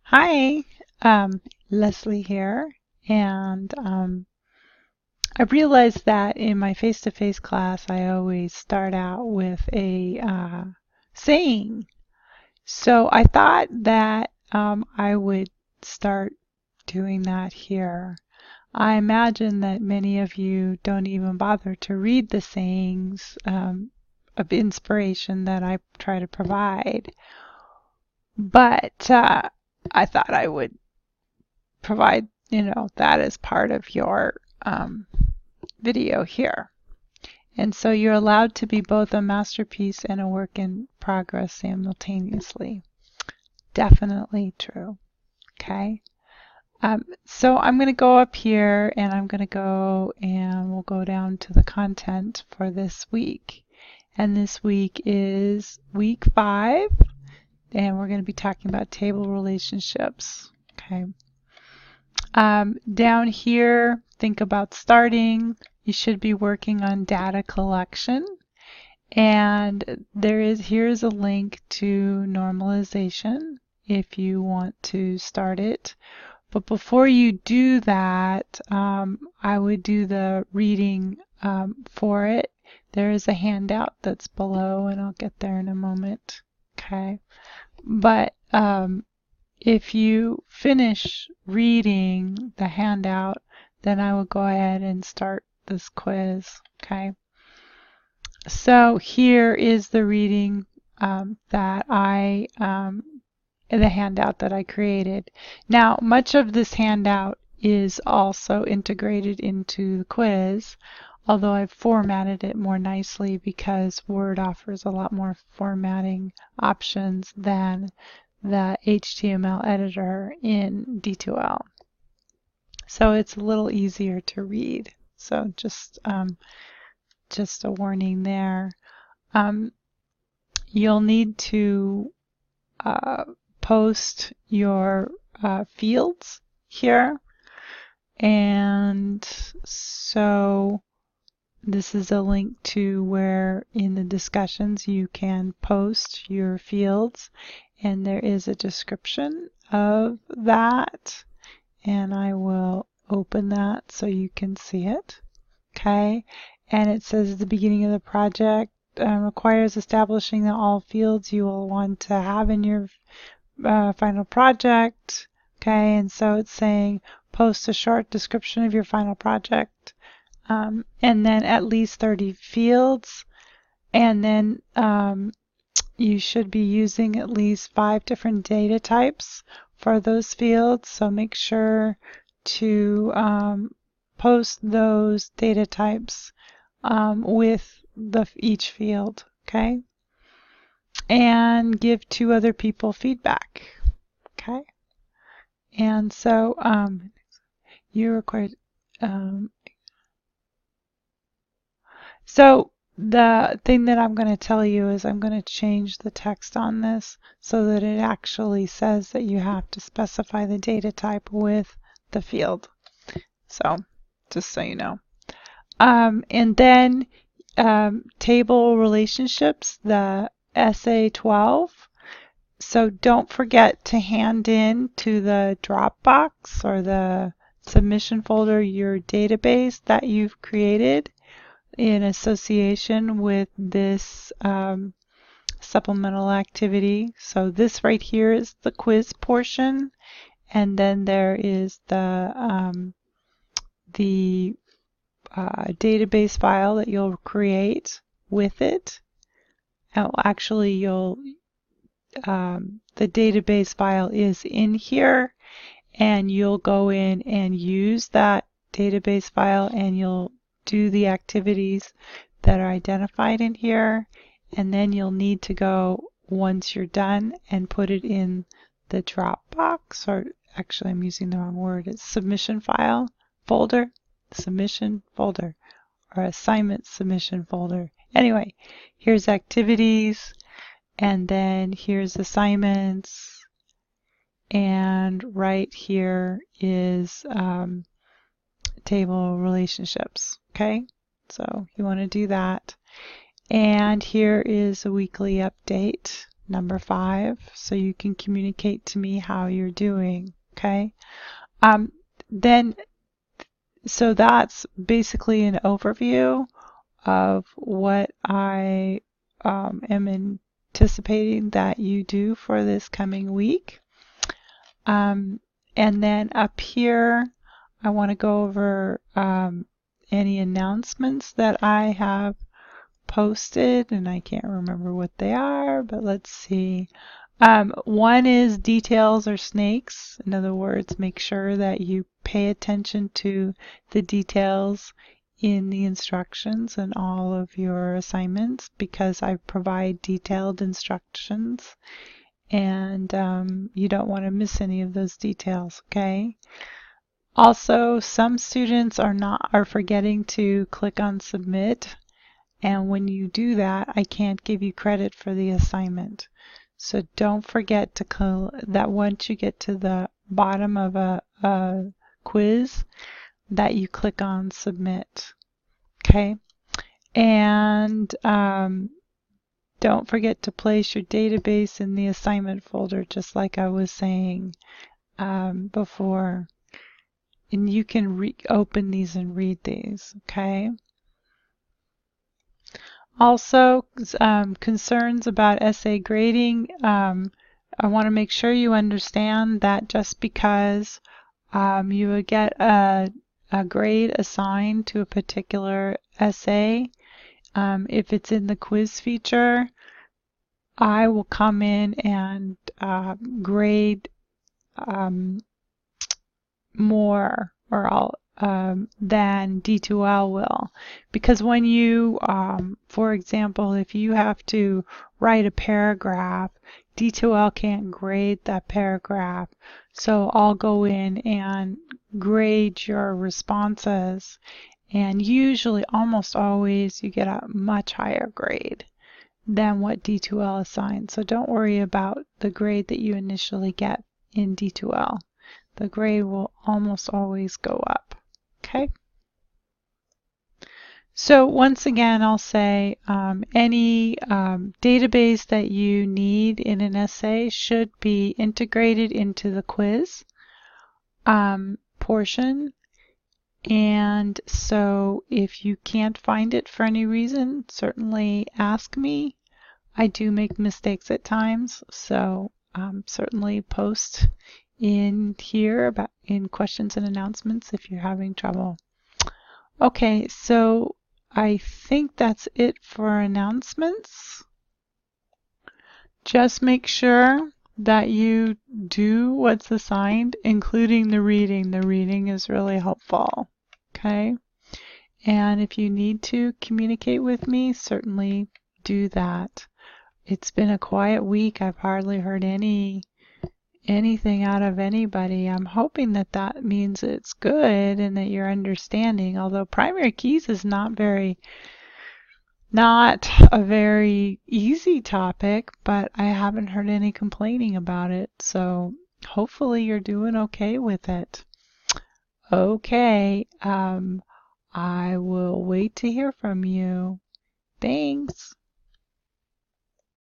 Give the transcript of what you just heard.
Hi, Leslie here, and I realized that in my face-to-face class, I always start out with a saying. So I thought that I would start doing that here. I imagine that many of you don't even bother to read the sayings of inspiration that I try to provide, but I thought I would provide, that as part of your video here. And so you're allowed to be both a masterpiece and a work in progress simultaneously. Definitely true. Okay. So I'm going to go up here and I'm going to go and we'll go down to the content for this week. And this week is week 5, and we're going to be talking about table relationships. Okay. Down here, think about starting. You should be working on data collection. And here's a link to normalization if you want to start it. But before you do that, I would do the reading for it. There is a handout that's below, and I'll get there in a moment. Okay. But if you finish reading the handout, then I will go ahead and start this quiz. Okay. So here is the reading that the handout that I created. Now, much of this handout is also integrated into the quiz, although I've formatted it more nicely because Word offers a lot more formatting options than the HTML editor in D2L. So it's a little easier to read. So just a warning there. You'll need to post your fields here. And so this is a link to where in the discussions you can post your fields, and there is a description of that, and I will open that so you can see it. Okay, and it says at the beginning of the project requires establishing that all fields you will want to have in your final project. Okay, and so it's saying post a short description of your final project. And then at least 30 fields, and then you should be using at least 5 different data types for those fields, so make sure to post those data types with each field, okay? And give 2 other people feedback, okay? And so you're required so the thing that I'm going to tell you is I'm going to change the text on this so that it actually says that you have to specify the data type with the field. So just so you know. And then table relationships, the SA12. So don't forget to hand in to the Dropbox or the submission folder your database that you've created in association with this supplemental activity. So this right here is the quiz portion, and then there is the database file that you'll create with it. Actually, the database file is in here, and you'll go in and use that database file, and you'll do the activities that are identified in here, and then you'll need to go, once you're done, and put it in the Dropbox, or actually I'm using the wrong word, it's submission file folder, submission folder, or assignment submission folder. Anyway, here's activities, and then here's assignments, and right here is table relationships. Okay, so you want to do that. And here is a weekly update. number 5, so you can communicate to me how you're doing, okay? Then, so that's basically an overview of what I am anticipating that you do for this coming week. And then up here, I want to go over any announcements that I have posted, and I can't remember what they are, but let's see. One is details or snakes. In other words, make sure that you pay attention to the details in the instructions and all of your assignments, because I provide detailed instructions, and you don't want to miss any of those details, okay? Also, some students are forgetting to click on submit, and when you do that, I can't give you credit for the assignment. So don't forget that once you get to the bottom of a quiz, that you click on submit. Okay? And don't forget to place your database in the assignment folder, just like I was saying before. And you can open these and read these, okay? Also, concerns about essay grading. I want to make sure you understand that just because you would get a grade assigned to a particular essay, if it's in the quiz feature, I will come in and grade more than D2L will. Because when you, for example, if you have to write a paragraph, D2L can't grade that paragraph. So I'll go in and grade your responses, and usually, almost always, you get a much higher grade than what D2L assigns. So don't worry about the grade that you initially get in D2L. The grade will almost always go up. Okay? So once again, I'll say any database that you need in an essay should be integrated into the quiz portion. And so if you can't find it for any reason, certainly ask me. I do make mistakes at times, so certainly post in here in questions and announcements if you're having trouble. Okay, so I think that's it for announcements. Just make sure that you do what's assigned, including the reading. The reading is really helpful. Okay? And if you need to communicate with me, certainly do that. It's been a quiet week. I've hardly heard anything out of anybody. I'm hoping that that means it's good and that you're understanding, although primary keys is not a very easy topic, but I haven't heard any complaining about it, so hopefully you're doing okay with it. Okay, I will wait to hear from you. Thanks.